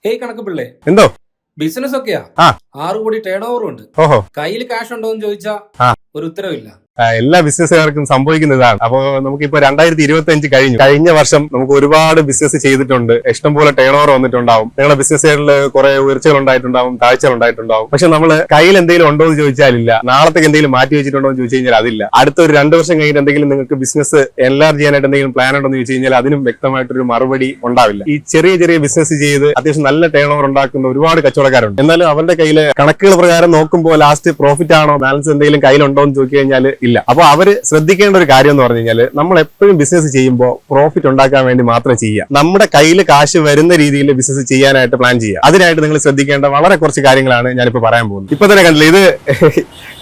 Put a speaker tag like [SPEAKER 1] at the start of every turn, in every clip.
[SPEAKER 1] Hey കണക്ക് പിള്ളേ,
[SPEAKER 2] എന്തോ
[SPEAKER 1] business ഒക്കെയാ 6 കോടി ടേൺ ഓവറും ഉണ്ട്.
[SPEAKER 2] ഓഹോ,
[SPEAKER 1] കയ്യിൽ ക്യാഷ് ഉണ്ടോ എന്ന് ചോദിച്ചാ ഒരു ഉത്തരവില്ല.
[SPEAKER 2] എല്ലാ ബിസിനസ്സുകാർക്കും സംഭവിക്കുന്ന ഇതാണ്. അപ്പോ നമുക്കിപ്പോ 2025 കഴിഞ്ഞ വർഷം നമുക്ക് ഒരുപാട് ബിസിനസ് ചെയ്തിട്ടുണ്ട്. ഇഷ്ടംപോലെ ടേൺ ഓവർ വന്നിട്ടുണ്ടാവും. നിങ്ങളുടെ ബിസിനസ്സുകളിൽ കുറെ ഉയർച്ചകൾ ഉണ്ടായിട്ടുണ്ടാവും, താഴ്ചകൾ ഉണ്ടായിട്ടുണ്ടാവും. പക്ഷെ നമ്മള് കയ്യിൽ എന്തെങ്കിലും ഉണ്ടോ എന്ന് ചോദിച്ചാലില്ല. നാളത്തേക്ക് എന്തെങ്കിലും മാറ്റി വെച്ചിട്ടുണ്ടോ എന്ന് ചോദിച്ചു കഴിഞ്ഞാൽ അതില്ല. അടുത്ത ഒരു 2 വർഷം കഴിഞ്ഞിട്ട് എന്തെങ്കിലും നിങ്ങൾക്ക് ബിസിനസ് എൻലാർജ് ചെയ്യാനായിട്ട് എന്തെങ്കിലും പ്ലാൻ ഉണ്ടോ എന്ന് ചോദിച്ചു കഴിഞ്ഞാൽ അതിനും വ്യക്തമായിട്ടൊരു മറുപടി ഉണ്ടാവില്ല. ഈ ചെറിയ ചെറിയ ബിസിനസ് ചെയ്ത് അത്യാവശ്യം നല്ല ടേൺ ഓവർ ഉണ്ടാക്കുന്ന ഒരുപാട് കച്ചവടക്കാരുണ്ട്. എന്നാലും അവരുടെ കയ്യിൽ കണക്കുകൾ പ്രകാരം നോക്കുമ്പോൾ ലാസ്റ്റ് പ്രോഫിറ്റ് ആണോ ബാലൻസ് എന്തെങ്കിലും കയ്യിലുണ്ടോ എന്ന് ചോദിച്ചു കഴിഞ്ഞാൽ ഇല്ല. അപ്പൊ അവര് ശ്രദ്ധിക്കേണ്ട ഒരു കാര്യം എന്ന് പറഞ്ഞു കഴിഞ്ഞാൽ നമ്മൾ എപ്പോഴും ബിസിനസ് ചെയ്യുമ്പോൾ പ്രോഫിറ്റ് ഉണ്ടാക്കാൻ വേണ്ടി മാത്രം ചെയ്യുക. നമ്മുടെ കയ്യിൽ കാശ് വരുന്ന രീതിയിൽ ബിസിനസ് ചെയ്യാനായിട്ട് പ്ലാൻ ചെയ്യുക. അതിനായിട്ട് നിങ്ങൾ ശ്രദ്ധിക്കേണ്ട വളരെ കുറച്ച് കാര്യങ്ങളാണ് ഞാനിപ്പോ പറയാൻ പോകുന്നത്. ഇപ്പൊ തന്നെ കണ്ടില്ല, ഇത്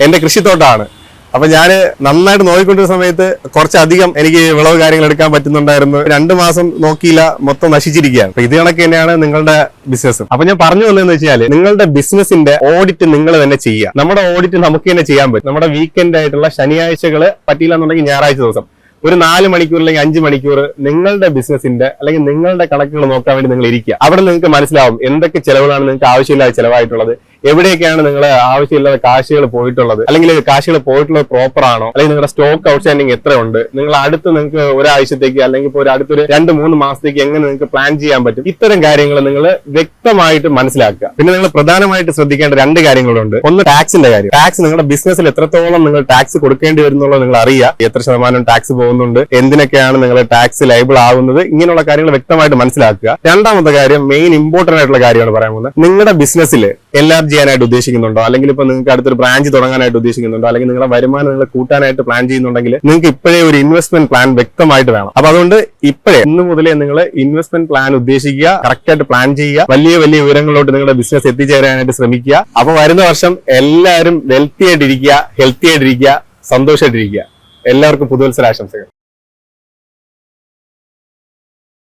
[SPEAKER 2] എന്റെ കൃഷിത്തോട്ടമാണ്. അപ്പൊ ഞാൻ നന്നായിട്ട് നോക്കിക്കൊണ്ടിരുന്ന സമയത്ത് കുറച്ചധികം എനിക്ക് വിളവ് കാര്യങ്ങൾ എടുക്കാൻ പറ്റുന്നുണ്ടായിരുന്നു. 2 മാസം നോക്കിയില്ല, മൊത്തം നശിച്ചിരിക്കുകയാണ്. അപ്പൊ ഇത് കണക്ക് തന്നെയാണ് നിങ്ങളുടെ ബിസിനസ്. അപ്പൊ ഞാൻ പറഞ്ഞു വന്നതെന്ന് വെച്ചാൽ നിങ്ങളുടെ ബിസിനസിന്റെ ഓഡിറ്റ് നിങ്ങൾ തന്നെ ചെയ്യുക. നമ്മുടെ ഓഡിറ്റ് നമുക്ക് തന്നെ ചെയ്യാൻ പറ്റും. നമ്മുടെ വീക്കെൻഡ് ആയിട്ടുള്ള ശനിയാഴ്ചകള് പറ്റിയില്ല എന്നുണ്ടെങ്കിൽ ഞായറാഴ്ച ദിവസം ഒരു 4 മണിക്കൂർ അല്ലെങ്കിൽ 5 മണിക്കൂർ നിങ്ങളുടെ ബിസിനസിന്റെ അല്ലെങ്കിൽ നിങ്ങളുടെ കണക്കുകൾ നോക്കാൻ വേണ്ടി നിങ്ങൾ ഇരിക്കുക. അവിടെ നിങ്ങൾക്ക് മനസ്സിലാവും എന്തൊക്കെ ചെലവുകളാണ് നിങ്ങൾക്ക് ആവശ്യമില്ലാതെ ചെലവായിട്ടുള്ളത്, എവിടെയൊക്കെയാണ് നിങ്ങൾ ആവശ്യമില്ലാതെ കാശുകൾ പോയിട്ടുള്ളത്, അല്ലെങ്കിൽ കാശുകൾ പോയിട്ടുള്ളത് പ്രോപ്പർ ആണോ, അല്ലെങ്കിൽ നിങ്ങളുടെ സ്റ്റോക്ക് ഔട്ട്സ്റ്റാൻഡിങ് എത്രയുണ്ട്, നിങ്ങൾ അടുത്ത് നിങ്ങൾക്ക് ഒരാഴ്ചത്തേക്ക് അല്ലെങ്കിൽ ഇപ്പോൾ അടുത്തൊരു 2-3 മാസത്തേക്ക് എങ്ങനെ നിങ്ങൾക്ക് പ്ലാൻ ചെയ്യാൻ പറ്റും. ഇത്തരം കാര്യങ്ങൾ നിങ്ങൾ വ്യക്തമായിട്ട് മനസ്സിലാക്കുക. പിന്നെ നിങ്ങൾ പ്രധാനമായിട്ട് ശ്രദ്ധിക്കേണ്ട 2 കാര്യങ്ങളുണ്ട്. ഒന്ന് ടാക്സിന്റെ കാര്യം. ടാക്സ് നിങ്ങളുടെ ബിസിനസ്സിൽ എത്രത്തോളം നിങ്ങൾ ടാക്സ് കൊടുക്കേണ്ടി വരുന്നുള്ളത് നിങ്ങൾ അറിയുക. എത്ര ശതമാനം ടാക്സ് പോകുന്നുണ്ട്, എന്തിനൊക്കെയാണ് നിങ്ങൾ ടാക്സ് ലൈബിൾ ആവുന്നത്, ഇങ്ങനെയുള്ള കാര്യങ്ങൾ വ്യക്തമായിട്ട് മനസ്സിലാക്കുക. രണ്ടാമത്തെ കാര്യം, മെയിൻ ഇമ്പോർട്ടന്റ് ആയിട്ടുള്ള കാര്യമാണ് പറയാൻ പോകുന്നത്. നിങ്ങളുടെ ബിസിനസ്സിൽ എൻലാർജ് ചെയ്യാനായിട്ട് ഉദ്ദേശിക്കുന്നുണ്ടോ, അല്ലെങ്കിൽ ഇപ്പൊ നിങ്ങൾക്ക് അടുത്തൊരു ബ്രാഞ്ച് തുടങ്ങാനായിട്ട് ഉദ്ദേശിക്കുന്നുണ്ടോ, അല്ലെങ്കിൽ നിങ്ങളുടെ വരുമാനം നിങ്ങൾ കൂട്ടാനായിട്ട് പ്ലാൻ ചെയ്യുന്നുണ്ടെങ്കിൽ നിങ്ങൾക്ക് ഇപ്പോഴേ ഒരു ഇൻവെസ്റ്റ്മെന്റ് പ്ലാൻ വ്യക്തമായിട്ട് വേണം. അപ്പൊ അതുകൊണ്ട് ഇന്ന് മുതലേ നിങ്ങൾ ഇൻവെസ്റ്റ്മെന്റ് പ്ലാൻ ഉദ്ദേശിക്കുക, കറക്റ്റ് ആയിട്ട് പ്ലാൻ ചെയ്യുക, വലിയ വലിയ ഉയരങ്ങളിലോട്ട് നിങ്ങളുടെ ബിസിനസ് എത്തിച്ചേരാനായിട്ട് ശ്രമിക്കുക. അപ്പൊ വരുന്ന വർഷം എല്ലാവരും വെൽത്തി ആയിട്ടിരിക്കുക, ഹെൽത്തി ആയിട്ടിരിക്കുക, സന്തോഷമായിട്ടിരിക്കുക. എല്ലാവർക്കും പുതുവത്സരാശംസകൾ.